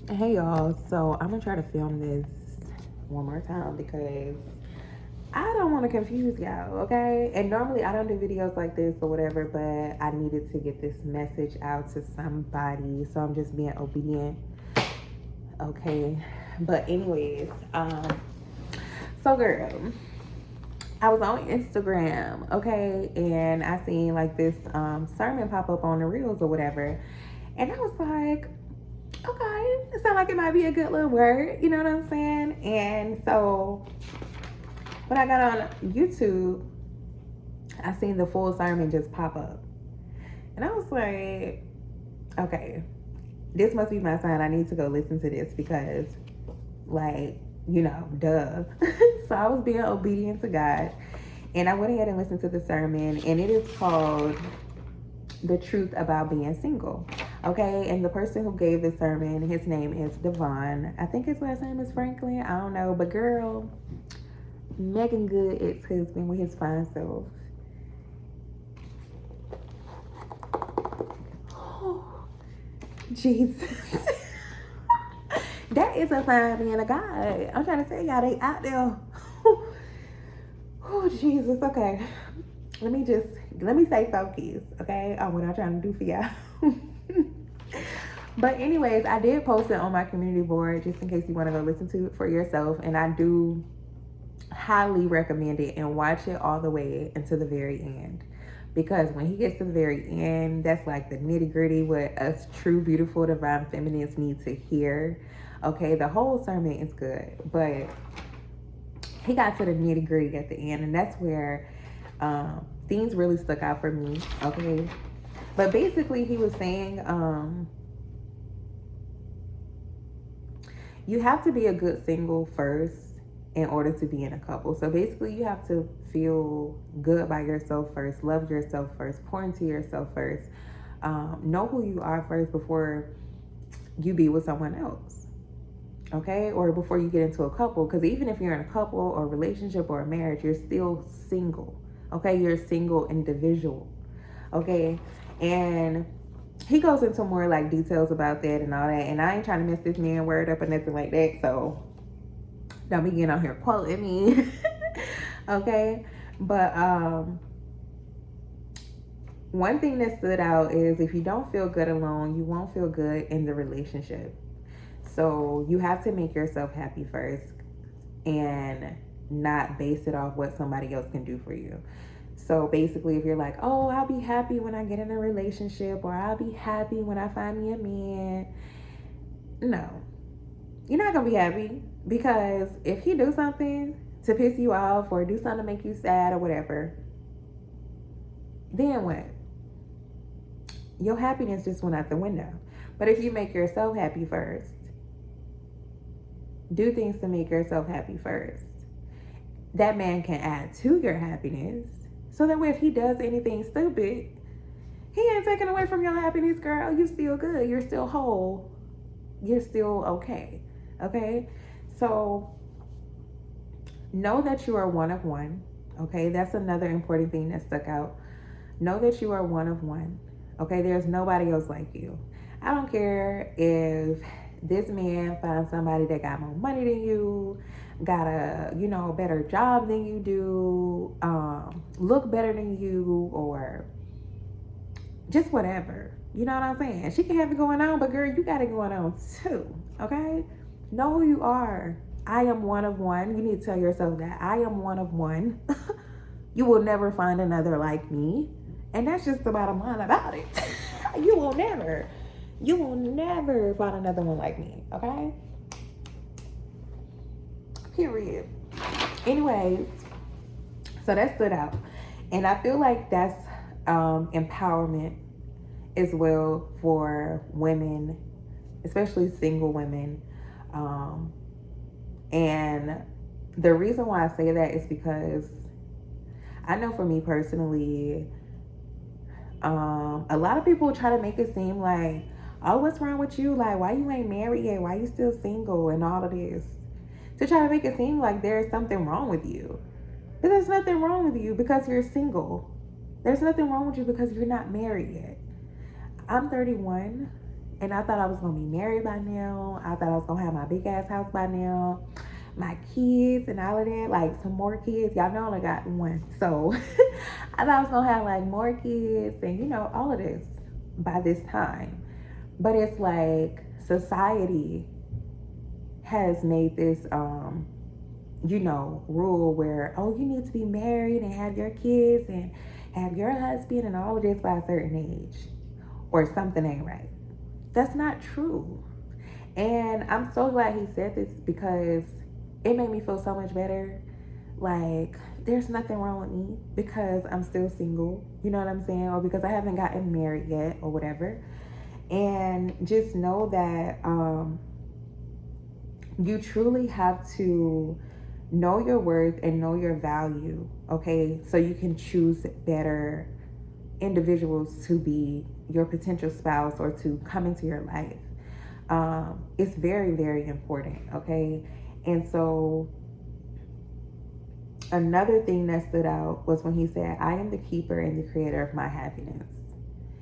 Hey y'all, so I'm gonna try to film this one more time because I don't want to confuse y'all, okay? And normally I don't do videos like this or whatever, but I needed to get this message out to somebody, so I'm just being obedient, okay? But anyways, so girl, I was on Instagram, okay, and I seen like this sermon pop up on the reels or whatever, and I was like, okay, it sounds like it might be a good little word, you know what I'm saying? And so when I got on YouTube, I seen the full sermon just pop up. And I was like, okay, this must be my sign. I need to go listen to this because, like, duh. So I was being obedient to God. And I went ahead and listened to the sermon. And it is called The Truth About Being Single. Okay, and the person who gave the sermon, his name is Devon. I think his last name is Franklin. I don't know. But girl, Megan Good ex-husband with his fine self. Oh, Jesus. That is a fine man of God. I'm trying to tell y'all, they out there. Oh, Jesus. Okay. Let me stay focused, okay, on what I'm trying to do for y'all. But anyways, I did post it on my community board just in case you want to go listen to it for yourself. And I do highly recommend it and watch it all the way until the very end. Because when he gets to the very end, that's like the nitty gritty, what us true, beautiful, divine feminists need to hear. Okay, the whole sermon is good, but he got to the nitty gritty at the end, and that's where things really stuck out for me. Okay, but basically, he was saying you have to be a good single first in order to be in a couple. So basically, you have to feel good by yourself first, love yourself first, pour into yourself first, know who you are first before you be with someone else, okay? Or before you get into a couple, because even if you're in a couple or relationship or a marriage, you're still single, okay? You're a single individual, okay? And he goes into more like details about that and all that, and I ain't trying to mess this man word up or nothing like that, so don't be getting out here quoting me. Okay, but one thing that stood out is if you don't feel good alone, you won't feel good in the relationship. So you have to make yourself happy first and not base it off what somebody else can do for you. So basically, if you're like, oh, I'll be happy when I get in a relationship, or I'll be happy when I find me a man, no, you're not gonna be happy, because if he do something to piss you off or do something to make you sad or whatever, then what? Your happiness just went out the window. But if you make yourself happy first, do things to make yourself happy first, that man can add to your happiness. So that way, if he does anything stupid, he ain't taking away from your happiness, girl. You still good. You're still whole. You're still okay. Okay? So know that you are one of one. Okay? That's another important thing that stuck out. Know that you are one of one. Okay? There's nobody else like you. I don't care if this man finds somebody that got more money than you, got a better job than you do, look better than you, or just whatever. You know what I'm saying? She can have it going on, but girl, you got it going on too. Okay? Know who you are. I am one of one. You need to tell yourself that. I am one of one. You will never find another like me. And that's just the bottom line about it. You will never find another one like me. Okay? Period. Anyways, so that stood out. And I feel like that's empowerment as well for women, especially single women. And the reason why I say that is because I know for me personally, a lot of people try to make it seem like, oh, what's wrong with you? Like, why you ain't married yet? Why you still single and all of this? To try to make it seem like there's something wrong with you. But there's nothing wrong with you because you're single. There's nothing wrong with you because you're not married yet. I'm 31. And I thought I was going to be married by now. I thought I was going to have my big ass house by now. My kids and all of that, like some more kids. Y'all know I only got one. So I thought I was going to have like more kids and, you know, all of this by this time. But it's like society has made this, you know, rule where, oh, you need to be married and have your kids and have your husband and all of this by a certain age, or something ain't right. That's not true. And I'm so glad he said this because it made me feel so much better. Like, there's nothing wrong with me because I'm still single, you know what I'm saying? Or because I haven't gotten married yet or whatever. And just know that you truly have to know your worth and know your value, okay? So you can choose better individuals to be your potential spouse or to come into your life. It's very, very important, okay? And so another thing that stood out was when he said, I am the keeper and the creator of my happiness.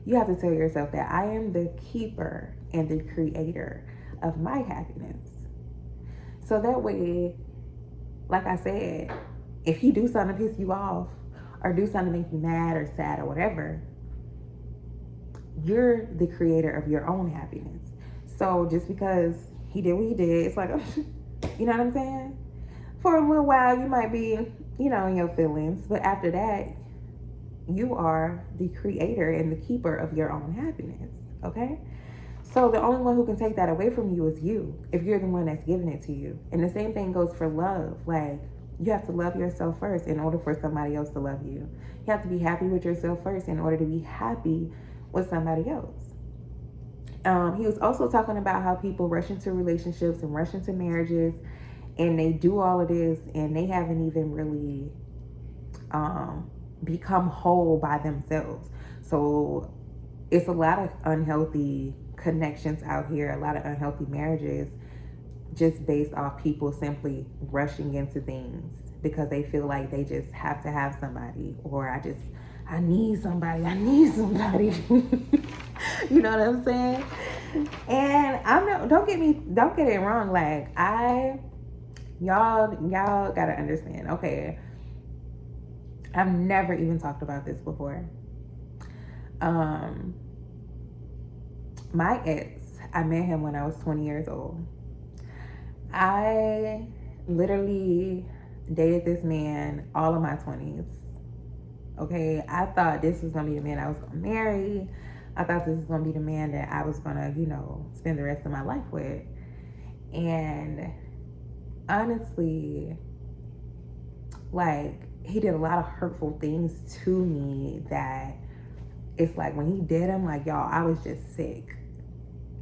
You have to tell yourself that I am the keeper and the creator of my happiness. So that way, like I said, if he do something to piss you off or do something to make you mad or sad or whatever, you're the creator of your own happiness. So just because he did what he did, it's like, you know what I'm saying? For a little while, you might be, you know, in your feelings. But after that, you are the creator and the keeper of your own happiness, okay? So the only one who can take that away from you is you, if you're the one that's giving it to you. And the same thing goes for love. Like, you have to love yourself first in order for somebody else to love you. You have to be happy with yourself first in order to be happy with somebody else. He was also talking about how people rush into relationships and rush into marriages, and they do all of this, and they haven't even really become whole by themselves. So it's a lot of unhealthy connections out here, a lot of unhealthy marriages, just based off people simply rushing into things because they feel like they just have to have somebody, or I need somebody. You know what I'm saying? And don't get it wrong. Like, y'all gotta understand. Okay, I've never even talked about this before. My ex, I met him when I was 20 years old. I literally dated this man all of my 20s. Okay, I thought this was gonna be the man I was gonna marry. I thought this was gonna be the man that I was gonna, you know, spend the rest of my life with. And honestly, like, he did a lot of hurtful things to me that it's like when he did them, like, y'all, I was just sick.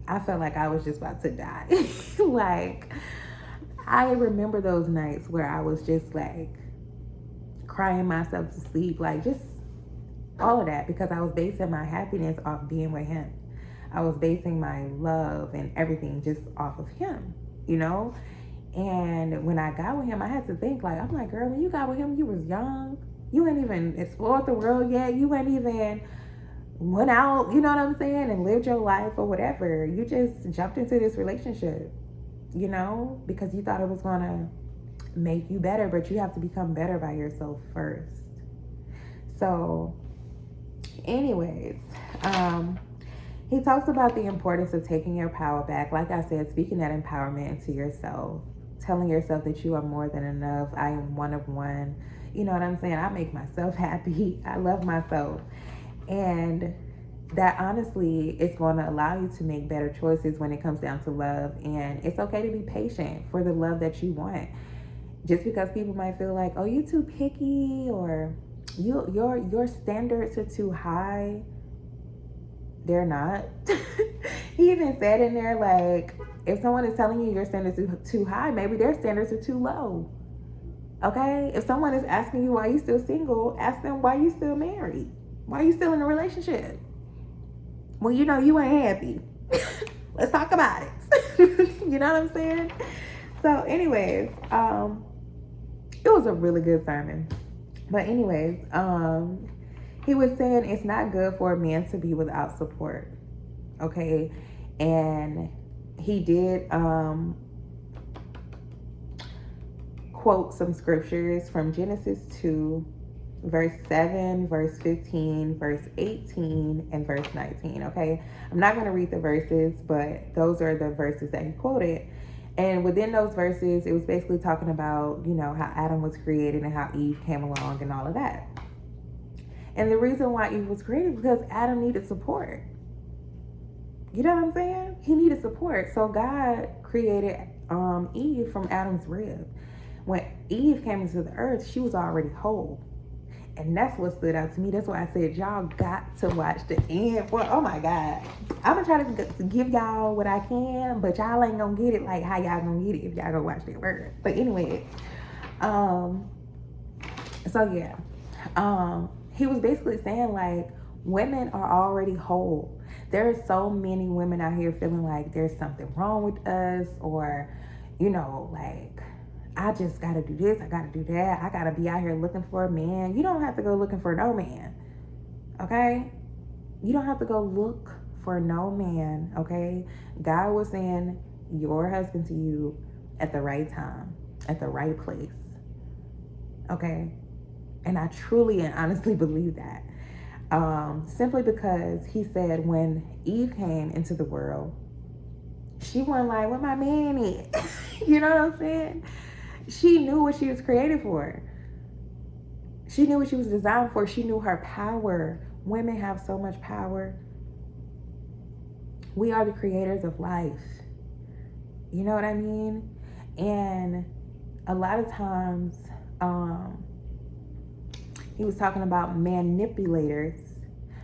I felt like I was just about to die. Like, I remember those nights where I was just like crying myself to sleep, like just all of that, because I was basing my happiness off being with him. I was basing my love and everything just off of him, you know? And when I got with him, I had to think, like, I'm like, girl, when you got with him, you was young. You ain't even explored the world yet. You ain't even went out, you know what I'm saying, and lived your life or whatever. You just jumped into this relationship, you know, because you thought it was gonna make you better, but you have to become better by yourself first. So anyways, he talks about the importance of taking your power back. Like I said, speaking that empowerment into yourself, telling yourself that you are more than enough. I am one of one. You know what I'm saying? I make myself happy. I love myself. And that honestly is going to allow you to make better choices when it comes down to love. And it's okay to be patient for the love that you want. Just because people might feel like, oh, you too picky, or your standards are too high. They're not. He even said in there, like, if someone is telling you your standards are too high, maybe their standards are too low. Okay? If someone is asking you why you still single, ask them why you still married. Why are you still in a relationship? Well, you know you ain't happy. Let's talk about it. You know what I'm saying? So anyways, it was a really good sermon. But anyways, he was saying it's not good for a man to be without support. Okay? And he did quote some scriptures from Genesis 2, verse 7, verse 15, verse 18, and verse 19. Okay, I'm not going to read the verses, but those are the verses that he quoted. And within those verses, it was basically talking about, you know, how Adam was created and how Eve came along and all of that. And the reason why Eve was created was because Adam needed support. You know what I'm saying? He needed support. So God created Eve from Adam's rib. When Eve came into the earth, she was already whole. And that's what stood out to me. That's why I said, y'all got to watch the end. Well, oh my God. I'm going to try to give y'all what I can, but y'all ain't going to get it like how y'all going to get it if y'all go watch that word. But anyway, so yeah. He was basically saying, like, women are already whole. There are so many women out here feeling like there's something wrong with us, or, you know, like, I just got to do this, I got to do that, I got to be out here looking for a man. You don't have to go looking for no man, okay? You don't have to go look for no man, okay? God will send your husband to you at the right time, at the right place, okay? And I truly and honestly believe that. Simply because he said when Eve came into the world, she wasn't like, where my man is? You know what I'm saying? She knew what she was created for. She knew what she was designed for. She knew her power. Women have so much power. We are the creators of life. You know what I mean? And a lot of times, he was talking about manipulators,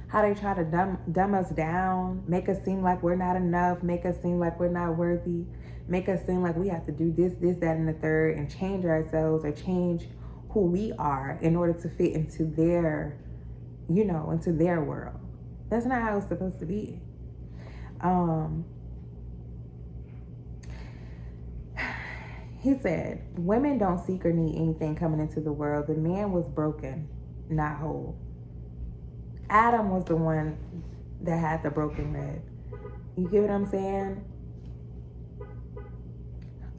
how they try to dumb us down, make us seem like we're not enough, make us seem like we're not worthy, make us seem like we have to do this, that, and the third, and change ourselves or change who we are in order to fit into their, you know, into their world. That's not how it's supposed to be. He said, women don't seek or need anything coming into the world. The man was broken, not whole. Adam was the one that had the broken rib. You get what I'm saying?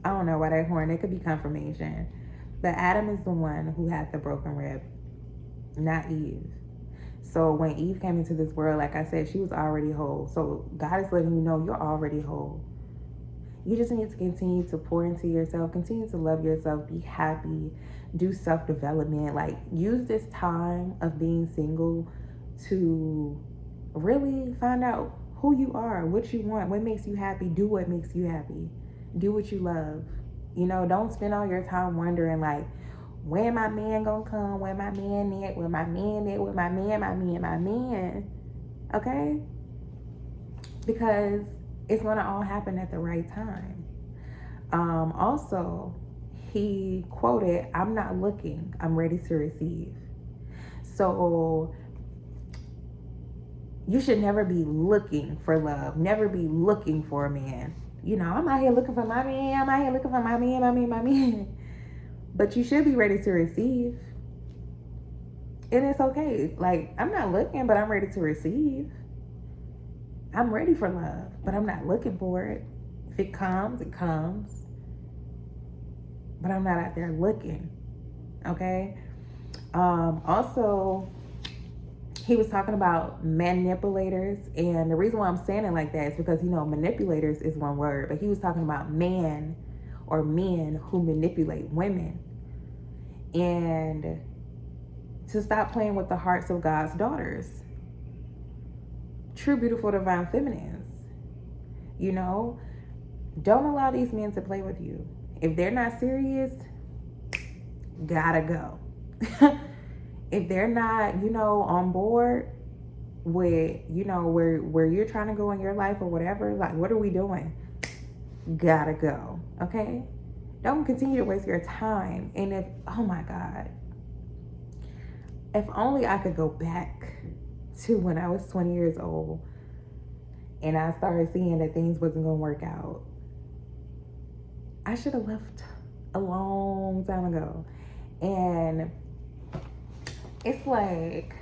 I don't know why that horn. It could be confirmation. But Adam is the one who had the broken rib, not Eve. So when Eve came into this world, like I said, she was already whole. So God is letting you know you're already whole. You just need to continue to pour into yourself, continue to love yourself, be happy, do self-development. Like, use this time of being single to really find out who you are, what you want, what makes you happy. Do what makes you happy. Do what you love. You know, don't spend all your time wondering, like, when my man gonna come, where my man at, where my man at, where my man. Okay? Because it's gonna all happen at the right time. Also, he quoted, I'm not looking, I'm ready to receive. So you should never be looking for love, never be looking for a man. You know, I'm out here looking for my man, I'm out here looking for my man. But you should be ready to receive. And it's okay. Like, I'm not looking, but I'm ready to receive. I'm ready for love, but I'm not looking for it. If it comes, it comes. But I'm not out there looking, okay? Also, he was talking about manipulators. And the reason why I'm saying it like that is because, you know, manipulators is one word. But he was talking about man or men who manipulate women. And to stop playing with the hearts of God's daughters. True, beautiful, divine feminines. You know, don't allow these men to play with you. If they're not serious, gotta go. If they're not, you know, on board with, you know, where you're trying to go in your life or whatever, like, what are we doing? Gotta go, okay? Don't continue to waste your time. And if, oh my God, if only I could go back to when I was 20 years old and I started seeing that things wasn't gonna work out. I should have left a long time ago. And it's like,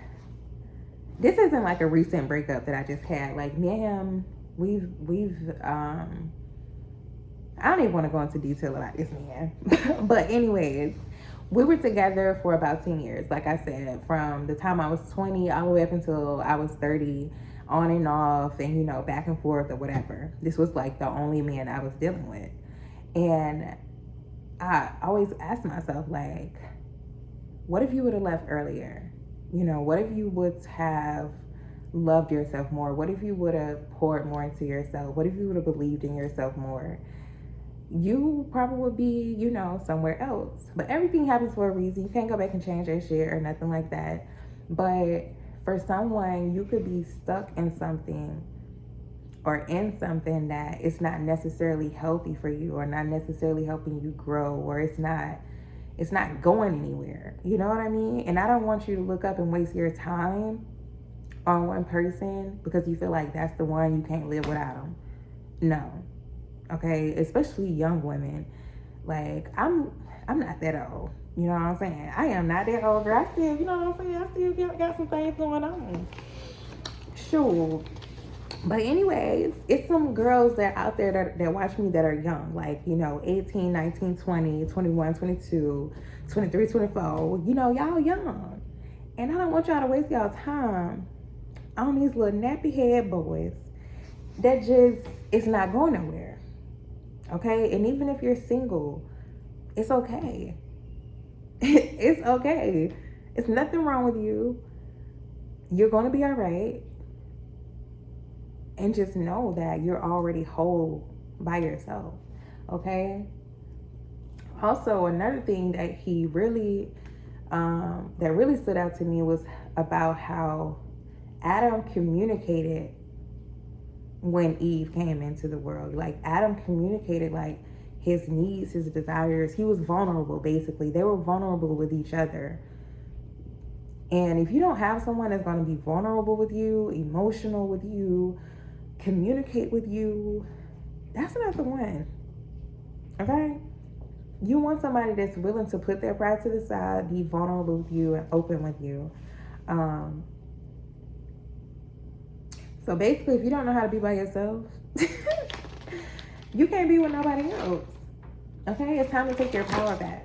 this isn't like a recent breakup that I just had. Like, me and him, I don't even want to go into detail about this man. But anyways, we were together for about 10 years, like I said, from the time I was 20 all the way up until I was 30, on and off, and, you know, back and forth or whatever. This was like the only man I was dealing with. And I always asked myself, like, what if you would have left earlier? You know, what if you would have loved yourself more? What if you would have poured more into yourself? What if you would have believed in yourself more? You probably would be, you know, somewhere else. But everything happens for a reason. You can't go back and change that shit or nothing like that. But for someone, you could be stuck in something or in something that is not necessarily healthy for you, or not necessarily helping you grow, or it's not going anywhere. You know what I mean? And I don't want you to look up and waste your time on one person because you feel like that's the one, you can't live without them. No. Okay, especially young women. Like, I'm not that old. You know what I'm saying? I am not that old, girl. I still, you know what I'm saying? I still got some things going on. Sure. But anyways, it's some girls that are out there that watch me that are young. Like, you know, 18, 19, 20, 21, 22, 23, 24. You know, y'all young. And I don't want y'all to waste y'all time on these little nappy head boys that just, it's not going nowhere. Okay? And even if you're single, it's okay. It's okay. It's nothing wrong with you. You're going to be all right. And just know that you're already whole by yourself. Okay? Also, another thing that he really, that really stood out to me was about how Adam communicated when Eve came into the world. Like, Adam communicated, like, his needs, his desires. He was vulnerable, basically. They were vulnerable with each other. And if you don't have someone that's going to be vulnerable with you, emotional with you, communicate with you, that's not the one. Okay? You want somebody that's willing to put their pride to the side, be vulnerable with you, and open with you. So basically, if you don't know how to be by yourself, you can't be with nobody else. Okay? It's time to take your power back.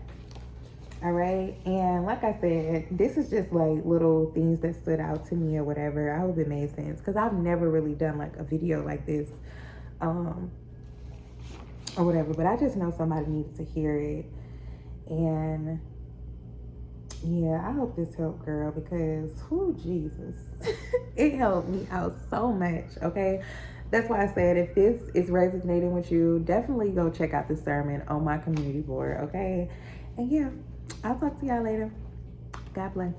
All right? And like I said, this is just like little things that stood out to me or whatever. I hope it made sense, because I've never really done like a video like this or whatever. But I just know somebody needs to hear it. And yeah, I hope this helped, girl, because, oh, Jesus, it helped me out so much, okay? That's why I said, if this is resonating with you, definitely go check out the sermon on my community board, okay? And yeah, I'll talk to y'all later. God bless.